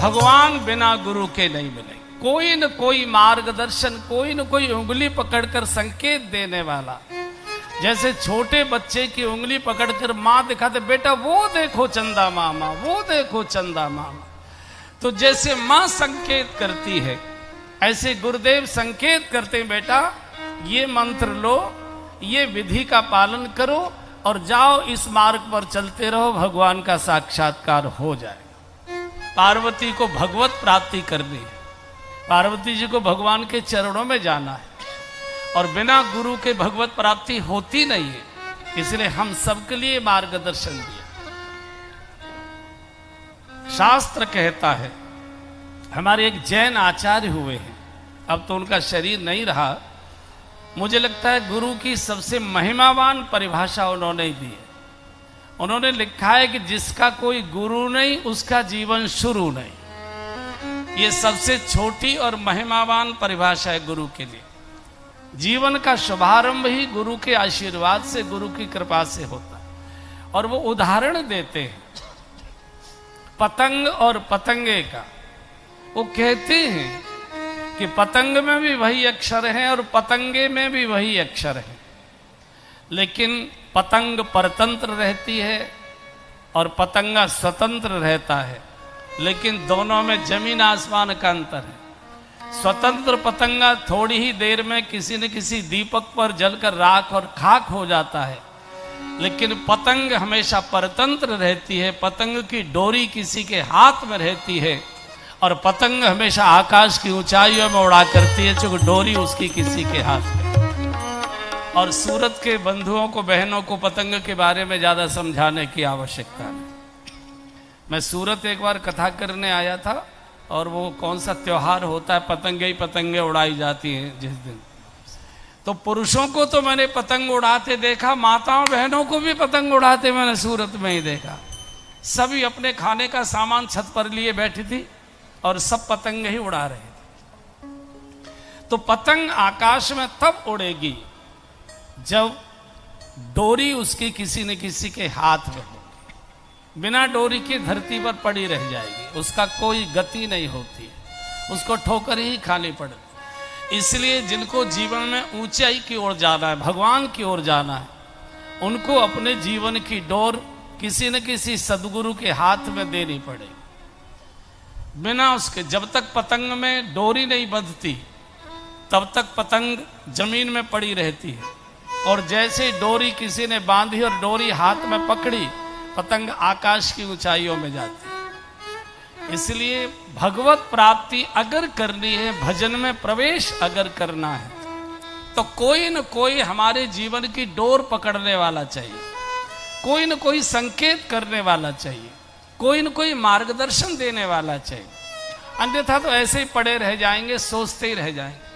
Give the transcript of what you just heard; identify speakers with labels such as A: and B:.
A: भगवान बिना गुरु के नहीं मिले। कोई न कोई मार्गदर्शन, कोई न कोई उंगली पकड़कर संकेत देने वाला। जैसे छोटे बच्चे की उंगली पकड़कर माँ दिखाते, बेटा वो देखो चंदा मामा, वो देखो चंदा मामा। तो जैसे माँ संकेत करती है, ऐसे गुरुदेव संकेत करते हैं, बेटा ये मंत्र लो, ये विधि का पालन करो और जाओ, इस मार्ग पर चलते रहो, भगवान का साक्षात्कार हो जाएगा। पार्वती को भगवत प्राप्ति करनी है, पार्वती जी को भगवान के चरणों में जाना है, और बिना गुरु के भगवत प्राप्ति होती नहीं है। इसलिए हम सबके लिए मार्गदर्शन दिया। शास्त्र कहता है, हमारे एक जैन आचार्य हुए हैं, अब तो उनका शरीर नहीं रहा, मुझे लगता है गुरु की सबसे महिमावान परिभाषा उन्होंने दी है। उन्होंने लिखा है कि जिसका कोई गुरु नहीं उसका जीवन शुरू नहीं। ये सबसे छोटी और महिमावान परिभाषा है गुरु के लिए। जीवन का शुभारंभ ही गुरु के आशीर्वाद से, गुरु की कृपा से होता है। और वो उदाहरण देते हैं पतंग और पतंगे का। वो कहते हैं कि पतंग में भी वही अक्षर हैं और पतंगे में भी वही अक्षर हैं, लेकिन पतंग परतंत्र रहती है और पतंगा स्वतंत्र रहता है, लेकिन दोनों में जमीन आसमान का अंतर है। स्वतंत्र पतंगा थोड़ी ही देर में किसी न किसी दीपक पर जलकर राख और खाक हो जाता है, लेकिन पतंग हमेशा परतंत्र रहती है। पतंग की डोरी किसी के हाथ में रहती है और पतंग हमेशा आकाश की ऊंचाइयों में उड़ा करती है, चूंकि डोरी उसकी किसी के हाथ में। और सूरत के बंधुओं को, बहनों को पतंग के बारे में ज्यादा समझाने की आवश्यकता नहीं। मैं सूरत एक बार कथा करने आया था, और वो कौन सा त्योहार होता है, पतंगे ही पतंगे उड़ाई जाती हैं जिस दिन, तो पुरुषों को तो मैंने पतंग उड़ाते देखा, माताओं बहनों को भी पतंग उड़ाते मैंने सूरत में ही देखा। सभी अपने खाने का सामान छत पर लिए बैठी थी और सब पतंग ही उड़ा रहे थे। तो पतंग आकाश में तब उड़ेगी जब डोरी उसकी किसी न किसी के हाथ में होगी। बिना डोरी की धरती पर पड़ी रह जाएगी, उसका कोई गति नहीं होती, उसको ठोकर ही खानी पड़ती। इसलिए जिनको जीवन में ऊंचाई की ओर जाना है, भगवान की ओर जाना है, उनको अपने जीवन की डोर किसी न किसी सदगुरु के हाथ में देनी पड़ेगी। बिना उसके जब तक पतंग में डोरी नहीं बंधती तब तक पतंग जमीन में पड़ी रहती है, और जैसे डोरी किसी ने बांधी और डोरी हाथ में पकड़ी, पतंग आकाश की ऊंचाइयों में जाती है। इसलिए भगवत प्राप्ति अगर करनी है, भजन में प्रवेश अगर करना है, तो कोई न कोई हमारे जीवन की डोर पकड़ने वाला चाहिए, कोई न कोई संकेत करने वाला चाहिए, कोई न कोई मार्गदर्शन देने वाला चाहिए। अन्यथा तो ऐसे ही पड़े रह जाएंगे, सोचते ही रह जाएंगे।